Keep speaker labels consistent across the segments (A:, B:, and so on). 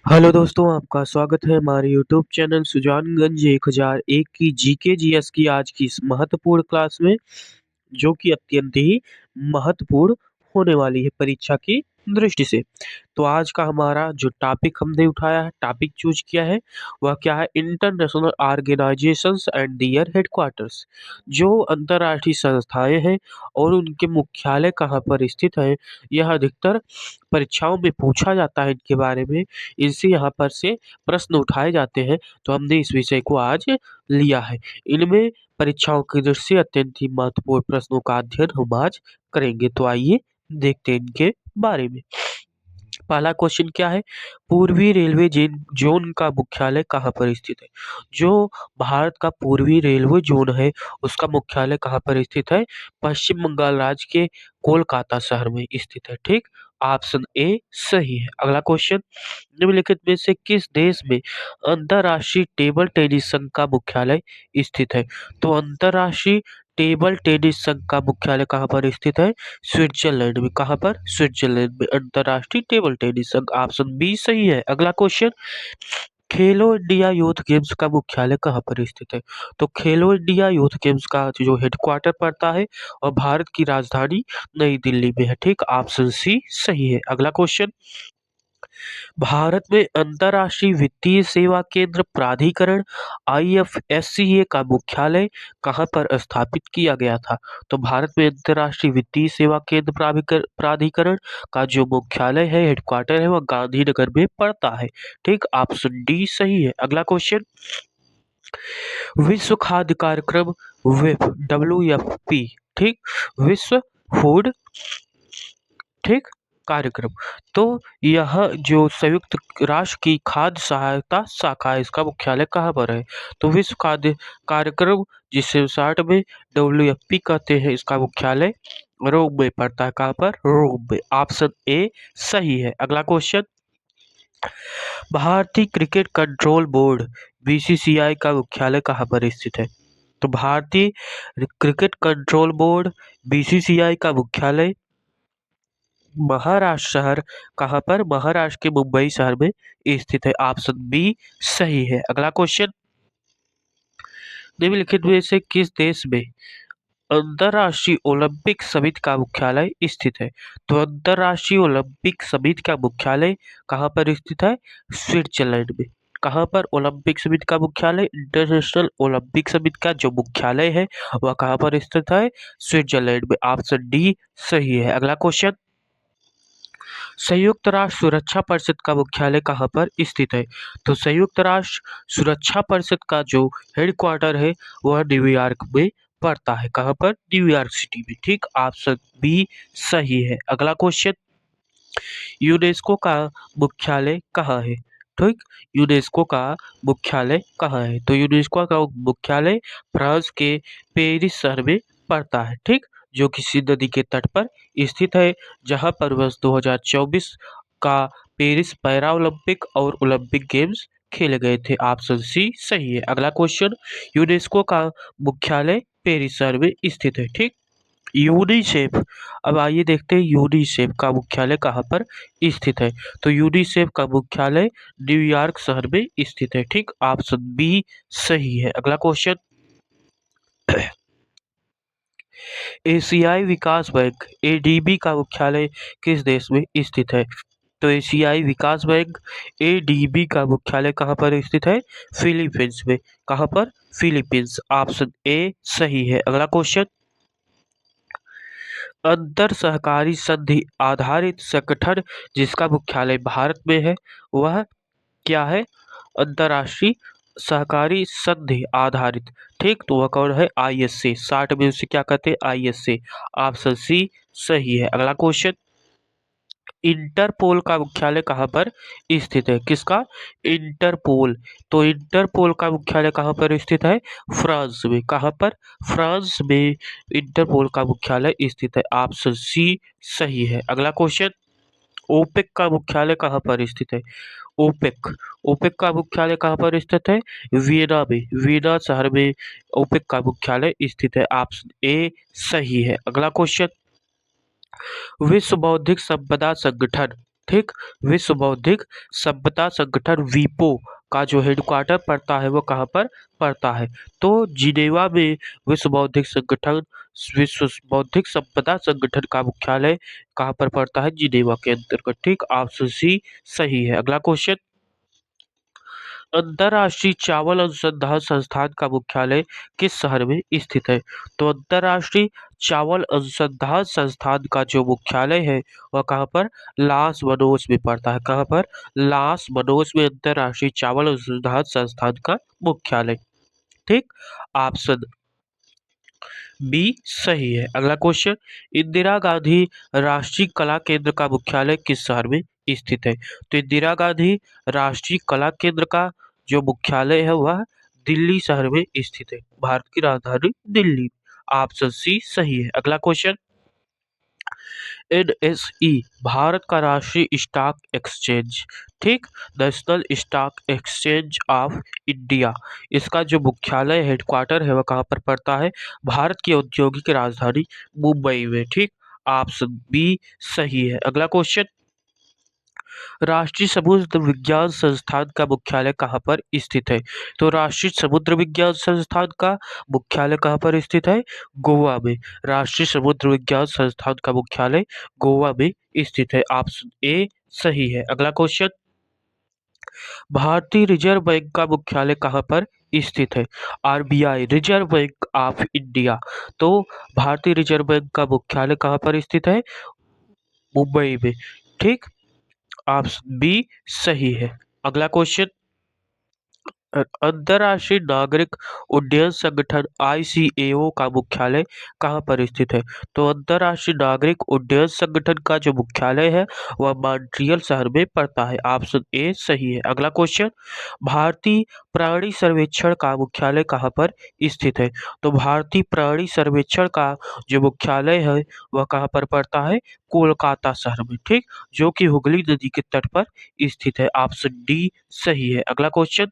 A: Hello दोस्तों, आपका स्वागत है हमारे यूट्यूब चैनल सुजानगंज 1001 की जीके जीएस की आज की इस महत्वपूर्ण क्लास में, जो कि अत्यंत ही महत्वपूर्ण होने वाली है परीक्षा की दृष्टि से। तो आज का हमारा जो टॉपिक हमने उठाया है, टॉपिक चूज किया है, वह क्या है? International organisations and their headquarters. जो अंतर्राष्ट्रीय संस्थाएं हैं और उनके मुख्यालय कहाँ पर स्थित है, यह अधिकतर परीक्षाओं में पूछा जाता है इनके बारे में। इनसे यहाँ पर से प्रश्न उठाए जाते हैं, तो हमने इस विषय को आज लिया है। इनमें परीक्षाओं की दृष्टि से अत्यंत ही महत्वपूर्ण प्रश्नों का अध्ययन हम आज करेंगे। तो आइए देखते हैं इनके बारे में। पहला क्वेश्चन क्या है? पूर्वी रेलवे जोन का मुख्यालय कहाँ पर स्थित है? जो भारत का पूर्वी रेलवे जोन है, उसका मुख्यालय कहाँ पर स्थित है? पश्चिम बंगाल राज्य के कोलकाता शहर में स्थित है। ठीक, ऑप्शन ए सही है। अगला क्वेश्चन, निम्नलिखित में से किस देश में अंतर्राष्ट्रीय टेबल टेनिस संघ का मुख्यालय स्थित है? तो अंतर्राष्ट्रीय टेबल टेनिस संघ का मुख्यालय कहाँ पर स्थित है? स्विट्जरलैंड में। कहाँ पर? स्विट्जरलैंड में अंतर्राष्ट्रीय टेबल टेनिस संघ। ऑप्शन बी सही है। अगला क्वेश्चन, खेलो इंडिया यूथ गेम्स का मुख्यालय कहाँ पर स्थित है? तो खेलो इंडिया यूथ गेम्स का जो हेडक्वार्टर पड़ता है और भारत की राजधानी नई दिल्ली में है। ठीक, ऑप्शन सी सही है। अगला क्वेश्चन, भारत में अंतर्राष्ट्रीय वित्तीय सेवा केंद्र प्राधिकरण IFSCA का मुख्यालय कहाँ पर स्थापित किया गया था? तो भारत में अंतर्राष्ट्रीय वित्तीय सेवा केंद्र प्राधिकरण का जो मुख्यालय है, हेडक्वार्टर है, वह गांधीनगर में पड़ता है। ठीक, ऑप्शन डी सही है। अगला क्वेश्चन, विश्व खाद्य कार्यक्रम WFP, ठीक, विश्व फूड, ठीक, कार्यक्रम। तो यह जो संयुक्त राष्ट्र की खाद्य सहायता शाखा है, इसका मुख्यालय कहाँ पर है? तो विश्व खाद्य कार्यक्रम, जिसे शॉर्ट में WFP कहते हैं, इसका मुख्यालय रोम में पड़ता है। कहाँ पर? रोम में। ऑप्शन ए सही है। अगला क्वेश्चन, भारतीय क्रिकेट कंट्रोल बोर्ड BCCI का मुख्यालय कहाँ पर स्थित है? तो भारतीय क्रिकेट कंट्रोल बोर्ड BCCI का मुख्यालय महाराष्ट्र शहर, कहाँ पर? महाराष्ट्र के मुंबई शहर में स्थित है। ऑप्शन बी सही है। अगला क्वेश्चन, निम्नलिखित में से किस देश में अंतर्राष्ट्रीय ओलंपिक समिति का मुख्यालय स्थित है? तो अंतर्राष्ट्रीय ओलंपिक समिति का मुख्यालय कहाँ पर स्थित है? स्विट्जरलैंड में। कहाँ पर ओलंपिक समिति का मुख्यालय? इंटरनेशनल ओलंपिक समिति का जो मुख्यालय है, वह कहाँ पर स्थित है? स्विट्जरलैंड में। ऑप्शन डी सही है। अगला क्वेश्चन, संयुक्त राष्ट्र सुरक्षा परिषद का मुख्यालय कहाँ पर स्थित है? तो संयुक्त राष्ट्र सुरक्षा परिषद का जो हेडक्वार्टर है, वह न्यूयॉर्क में पड़ता है। कहाँ पर? न्यूयॉर्क सिटी में। ठीक, ऑप्शन बी सही है। अगला क्वेश्चन, यूनेस्को का मुख्यालय कहाँ है? ठीक, यूनेस्को का मुख्यालय कहाँ है? तो यूनेस्को का मुख्यालय फ्रांस के पेरिस शहर में पड़ता है। ठीक, जो किसी नदी के तट पर स्थित है, जहां पर वर्ष 2024 का पेरिस पैरा ओलंपिक और ओलंपिक गेम्स खेले गए थे। ऑप्शन सी सही है। अगला क्वेश्चन, यूनेस्को का मुख्यालय पेरिस शहर में स्थित है। ठीक, यूनिसेफ। अब आइए देखते हैं यूनिसेफ का मुख्यालय कहाँ पर स्थित है। तो यूनिसेफ का मुख्यालय न्यूयॉर्क शहर में स्थित है। ठीक, ऑप्शन बी सही है। अगला क्वेश्चन, एशियाई विकास बैंक ADB का मुख्यालय किस देश में स्थित है? तो एशियाई विकास बैंक ADB का मुख्यालय कहाँ पर स्थित है? फिलीपींस में। कहाँ पर? फिलीपींस। ऑप्शन ए सही है। अगला क्वेश्चन, अंतर सहकारी संधि आधारित संगठन जिसका मुख्यालय भारत में है, वह क्या है? अंतर्राष्ट्रीय सहकारी संधि आधारित। ठीक, तो वह कौन है? ISA। शॉर्ट में उसे क्या कहते हैं? ISA। ऑप्शन सी सही है। अगला क्वेश्चन, इंटरपोल का मुख्यालय कहाँ पर स्थित है? किसका? इंटरपोल। तो इंटरपोल का मुख्यालय कहाँ पर स्थित है? फ्रांस में। कहाँ पर? फ्रांस में इंटरपोल का मुख्यालय स्थित है। ऑप्शन सी सही है। अगला क्वेश्चन, ओपेक का मुख्यालय कहाँ पर स्थित है? ओपेक। ओपेक का मुख्यालय कहाँ पर स्थित है? वियना में। वियना शहर में ओपेक का मुख्यालय स्थित है। ऑप्शन ए सही है। अगला क्वेश्चन, विश्व बौद्धिक संपदा संगठन ठीक। विश्व बौद्धिक सभ्यता संगठन वीपो का जो हेडक्वार्टर पड़ता है वो कहाँ पर पड़ता है? तो जिनेवा में विश्व बौद्धिक संगठन विश्व बौद्धिक संपदा संगठन का मुख्यालय कहाँ पर पड़ता है? जिनेवा के अंतर्गत। ठीक, ऑप्शन सी सही है। अगला क्वेश्चन, अंतर्राष्ट्रीय चावल अनुसंधान संस्थान का मुख्यालय किस शहर में स्थित है? तो अंतर्राष्ट्रीय चावल अनुसंधान संस्थान का जो मुख्यालय है वह कहाँ पर? लास मनोस में पड़ता है। कहाँ पर? लास मनोस में अंतर्राष्ट्रीय चावल अनुसंधान संस्थान का मुख्यालय। ठीक, ऑप्शन बी सही है। अगला क्वेश्चन, इंदिरा गांधी राष्ट्रीय कला केंद्र का मुख्यालय किस शहर में स्थित है? तो इंदिरा गांधी राष्ट्रीय कला केंद्र का जो मुख्यालय है वह दिल्ली शहर में स्थित है। भारत की राजधानी दिल्ली। ऑप्शन सी सही है। अगला क्वेश्चन, एनएसई भारत का राष्ट्रीय स्टॉक एक्सचेंज, ठीक, national stock exchange of India, इसका जो मुख्यालय हेडक्वार्टर है वह कहाँ पर पड़ता है? भारत की औद्योगिक राजधानी मुंबई में। ठीक, ऑप्शन बी सही है। अगला क्वेश्चन, राष्ट्रीय समुद्र विज्ञान संस्थान का मुख्यालय कहाँ पर स्थित है? तो राष्ट्रीय समुद्र विज्ञान संस्थान का मुख्यालय कहाँ पर स्थित है? गोवा में। राष्ट्रीय समुद्र विज्ञान संस्थान का मुख्यालय गोवा में स्थित है। ऑप्शन ए सही है। अगला क्वेश्चन, भारतीय रिजर्व बैंक का मुख्यालय कहाँ पर स्थित है? RBI, reserve bank of India. तो भारतीय रिजर्व बैंक का मुख्यालय कहाँ पर स्थित है? मुंबई में। ठीक, ऑप्शन बी सही है। अगला क्वेश्चन, अंतर्राष्ट्रीय नागरिक उड्डयन संगठन ICAO का मुख्यालय कहाँ पर स्थित है? तो अंतर्राष्ट्रीय नागरिक उड्डयन संगठन का जो मुख्यालय है वह मॉन्ट्रियल शहर में पड़ता है। ऑप्शन ए सही है। अगला क्वेश्चन, भारतीय प्राणी सर्वेक्षण का मुख्यालय कहाँ पर स्थित है? तो भारतीय प्राणी सर्वेक्षण का जो मुख्यालय है वह कहाँ पर पड़ता है? कोलकाता शहर में। ठीक, जो कि हुगली नदी के तट पर स्थित है। ऑप्शन डी सही है। अगला क्वेश्चन,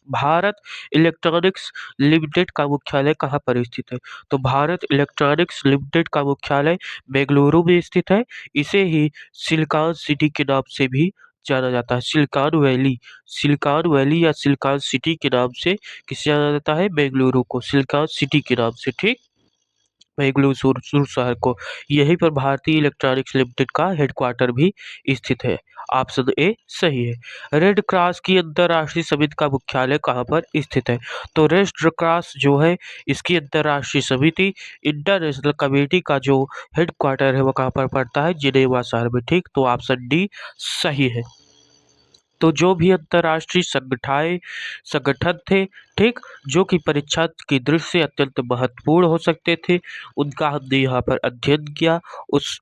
A: भारत इलेक्ट्रॉनिक्स लिमिटेड का मुख्यालय कहाँ पर स्थित है? तो भारत इलेक्ट्रॉनिक्स लिमिटेड का मुख्यालय बेंगलुरु में स्थित है। इसे ही सिलिकॉन सिटी के नाम से भी जाना जाता है। सिलिकॉन वैली या सिलिकॉन सिटी के नाम से किसे जाना जाता है? बेंगलुरु को सिलिकॉन सिटी के नाम से। ठीक, बेंगलुरु शहर को, यहीं पर भारतीय इलेक्ट्रॉनिक्स लिमिटेड का हेडक्वार्टर भी स्थित है। ऑप्शन ए सही है। रेड क्रॉस की अंतर्राष्ट्रीय समिति का मुख्यालय कहाँ पर स्थित है? तो रेड क्रॉस जो है इसकी अंतर्राष्ट्रीय समिति इंटरनेशनल कमेटी का जो हेडक्वार्टर है वो कहाँ पर पड़ता है? जिनेवा शहर में। ठीक, तो ऑप्शन डी सही है। तो जो भी अंतर्राष्ट्रीय संगठन थे, ठीक, जो कि परीक्षा की दृष्टि से अत्यंत महत्वपूर्ण हो सकते थे, उनका हमने यहाँ पर अध्ययन किया, उस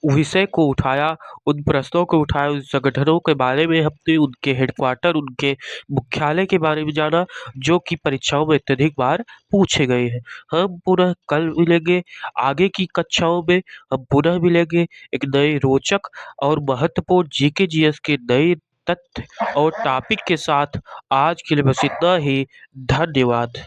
A: विषय को उठाया, उन प्रश्नों को उठाया, उन संगठनों के बारे में हमने उनके हेडक्वार्टर, उनके मुख्यालय के बारे में जाना, जो कि परीक्षाओं में अत्यधिक बार पूछे गए हैं। हम पुनः कल मिलेंगे, आगे की कक्षाओं में हम पुनः मिलेंगे एक नए रोचक और महत्वपूर्ण जीके जीएस के नए तथ्य और टॉपिक के साथ। आज के लिए बस इतना ही। धन्यवाद।